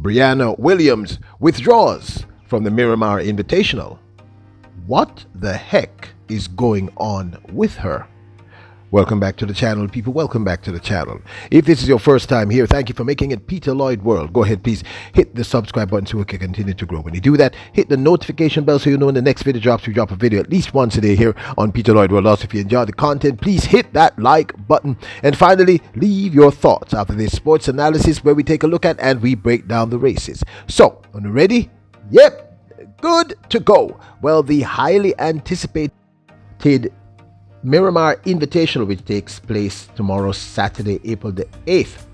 Briana Williams withdraws from the Miramar Invitational. What the heck is going on with her? Welcome back to the channel, people. Welcome back to the channel. If this is your first time here, thank you for making it Peter Lloyd World. Go ahead, please hit the subscribe button so we can continue to grow. When you do that, hit the notification bell so you know when the next video drops. We drop a video at least once a day here on Peter Lloyd World. Also, if you enjoy the content, please hit that like button. And finally, leave your thoughts after this sports analysis where we take a look at and we break down the races. So, are you ready? Yep, good to go. Well, the highly anticipated Miramar Invitational, which takes place tomorrow, Saturday, April the 8th.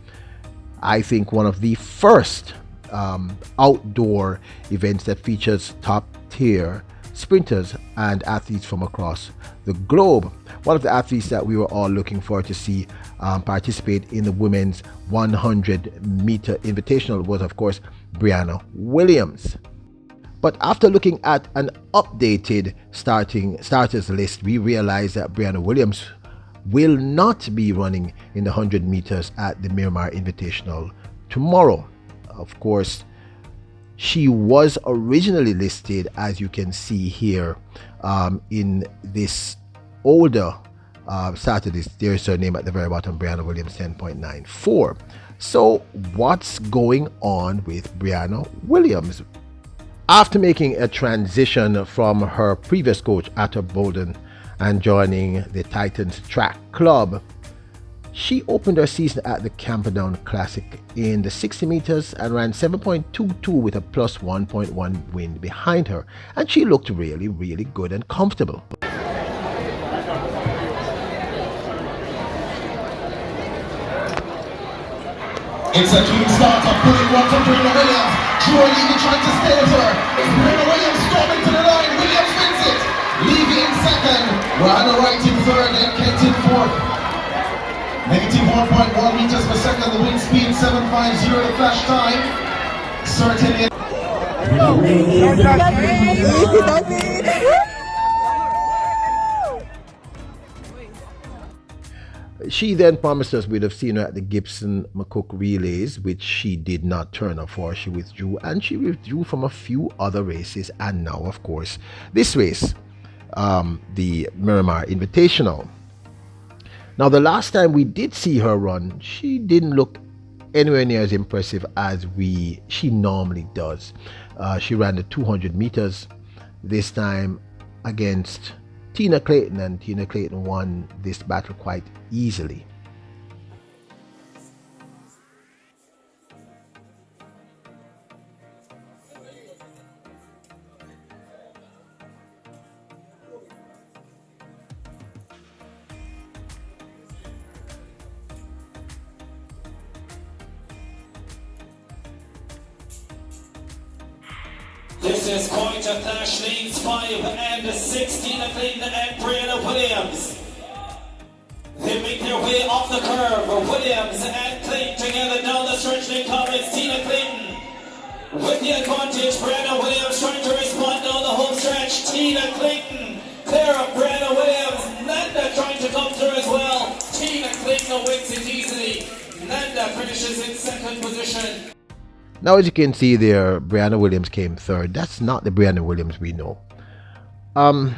I think one of the first outdoor events that features top-tier sprinters and athletes from across the globe. One of the athletes that we were all looking forward to see participate in the women's 100-meter invitational was, of course, Briana Williams. But after looking at an updated starters list, we realized that Briana Williams will not be running in the 100 meters at the Miramar Invitational tomorrow. Of course, she was originally listed, as you can see here, in this older Saturdays. There's her name at the very bottom, Briana Williams, 10.94. So what's going on with Briana Williams? After making a transition from her previous coach, Atta Bolden, and joining the Titans Track Club, she opened her season at the Camperdown Classic in the 60 meters and ran 7.22 with a plus 1.1 wind behind her, and she looked really, really good and comfortable. It's a clean start of pulling one from Briana Williams. Troy Levy trying to stay with her. It's Briana Williams storming to the line. Williams wins it. Levy in second. Rana Wright in third and Kent in fourth. Negative 1.1 meters per second. The wind speed 750. The flash time. Certainly. She then promised us we'd have seen her at the Gibson McCook relays, which she did not turn up for. She withdrew, and she withdrew from a few other races, and now, of course, this race, the Miramar Invitational. Now, the last time we did see her run, she didn't look anywhere near as impressive as she normally does. She ran the 200 meters this time against Tina Clayton, and Tina Clayton won this battle quite easily. This is Point of Flash leads 5 and 16 of Clayton and Briana Williams. They make their way off the curve. Williams and Clayton together down the stretch. They come. It's Tina Clayton with the advantage. Briana Williams trying to respond down the home stretch. Tina Clayton clear of Briana Williams. Nanda trying to come through as well. Tina Clayton wins it easily. Nanda finishes in second position. Now, as you can see there, Briana Williams came third. That's not the Briana Williams we know. And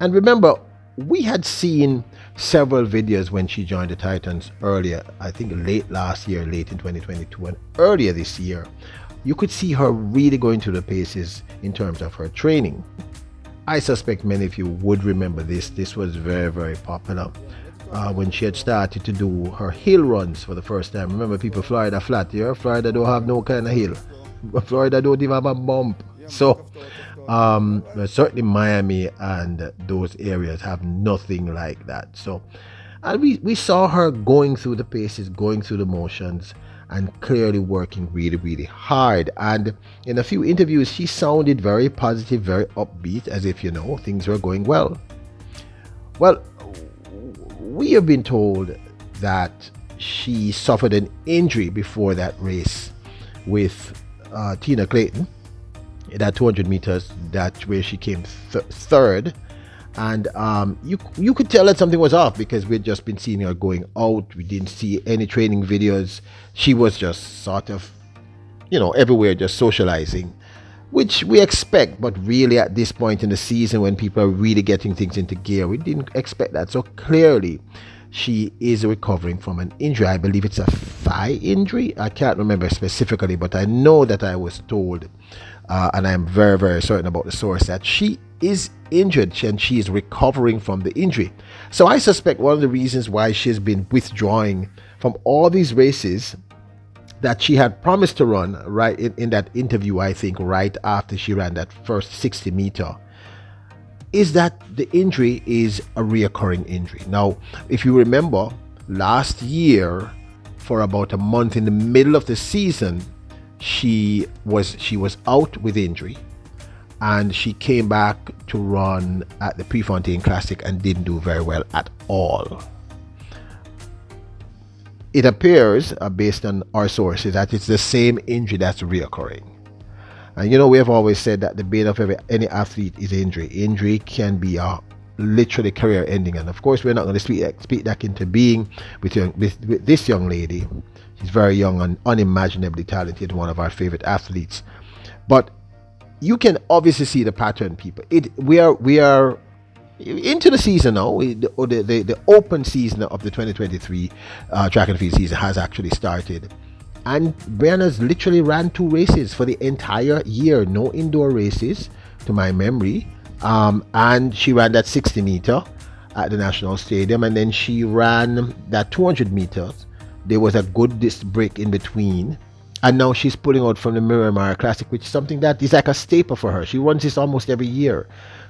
remember, we had seen several videos when she joined the Titans earlier, I think late last year, late in 2022, and earlier this year. You could see her really going through the paces in terms of her training. I suspect many of you would remember this. This was very, very popular when she had started to do her hill runs for the first time. Remember, people, Florida flat here. Florida don't have no kind of hill. Florida don't even have a bump. So certainly Miami and those areas have nothing like that. So, and we saw her going through the paces, going through the motions, and clearly working really, really hard. And in a few interviews, she sounded very positive, very upbeat, as if, you know, things were going well. Well, we have been told that she suffered an injury before that race with Tina Clayton in that 200 meters, that where she came third. And you could tell that something was off because we'd just been seeing her going out. We didn't see any training videos. She was just sort of everywhere just socializing, which we expect, but really at this point in the season when people are really getting things into gear, we didn't expect that. So clearly, she is recovering from an injury. I believe it's a thigh injury. I can't remember specifically, but I know that I was told, and I'm very, very certain about the source, that she is injured and she is recovering from the injury. So I suspect one of the reasons why she's been withdrawing from all these races that she had promised to run right in that interview, I think right after she ran that first 60 meter, is that the injury is a reoccurring injury. Now, if you remember, last year for about a month in the middle of the season, she was out with injury, and she came back to run at the Prefontaine Classic and didn't do very well at all. It appears, based on our sources, that it's the same injury that's reoccurring. And we have always said that the bane of any athlete is injury. Injury can be a literally career ending, and of course we're not going to speak that into being with this young lady. She's very young and unimaginably talented, one of our favorite athletes. But you can obviously see the pattern, people. We are into the season now. The open season of the 2023 track and field season has actually started. And Briana's literally ran 2 races for the entire year. No indoor races, to my memory. And she ran that 60 meter at the National Stadium. And then she ran that 200 meters. There was a good break in between. And now she's pulling out from the Miramar Classic, which is something that is like a staple for her. She runs this almost every year.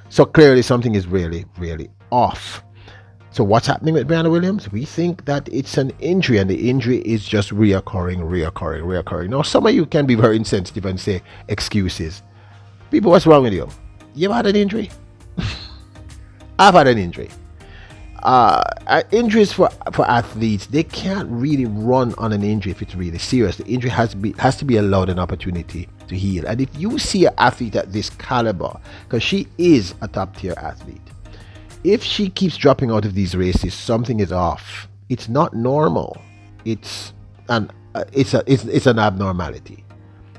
So clearly something is really, really off. So what's happening with Briana Williams? We think that it's an injury, and the injury is just reoccurring. Now, some of you can be very insensitive and say excuses. People, what's wrong with you? You ever had an injury? I've had an injury. Injuries for athletes, they can't really run on an injury if it's really serious. The injury has to be allowed an opportunity to heal. And if you see an athlete at this caliber, because she is a top tier athlete, if she keeps dropping out of these races, something is off. It's not normal. It's an abnormality.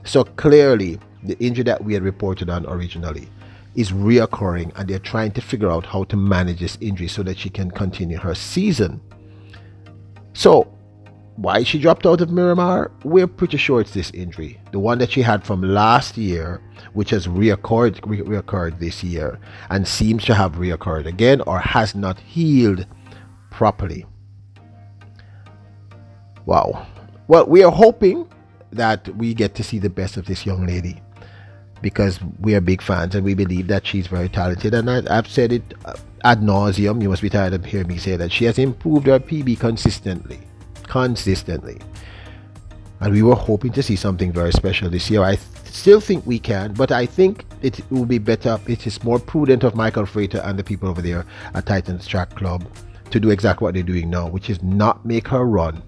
So clearly, the injury that we had reported on originally is reoccurring, and they're trying to figure out how to manage this injury so that she can continue her season. So why she dropped out of Miramar? We're pretty sure it's this injury, the one that she had from last year, which has reoccurred this year and seems to have reoccurred again, or has not healed properly. Wow. Well, we are hoping that we get to see the best of this young lady, because we are big fans and we believe that she's very talented. And I've said it ad nauseum. You must be tired of hearing me say that she has improved her PB consistently. And we were hoping to see something very special this year. I still think we can, but I think it will be better. It is more prudent of Michael Frater and the people over there at Titans Track Club to do exactly what they're doing now, which is not make her run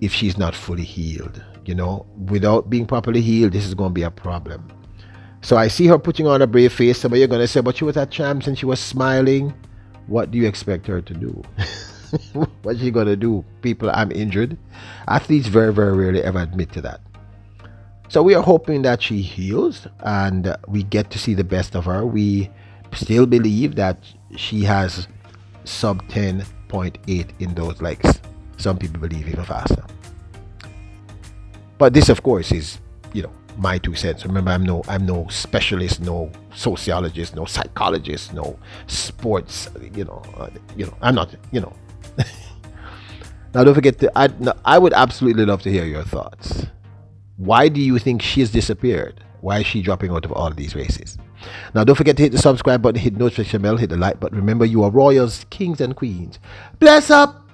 if she's not fully healed. Without being properly healed, this is going to be a problem. So I see her putting on a brave face. Some of you are going to say, but she was at champs and she was smiling. What do you expect her to do? What's she going to do? People, I'm injured. Athletes very, very rarely ever admit to that. So we are hoping that she heals and we get to see the best of her. We still believe that she has sub 10.8 in those legs. Some people believe even faster. But this, of course, is, my 2 cents. Remember, I'm no specialist, no sociologist, no psychologist, no sports. I'm not. Now, don't forget I would absolutely love to hear your thoughts. Why do you think she has disappeared? Why is she dropping out of all of these races? Now, don't forget to hit the subscribe button, hit the notification bell, hit the like button. Remember, you are royals, kings, and queens. Bless up.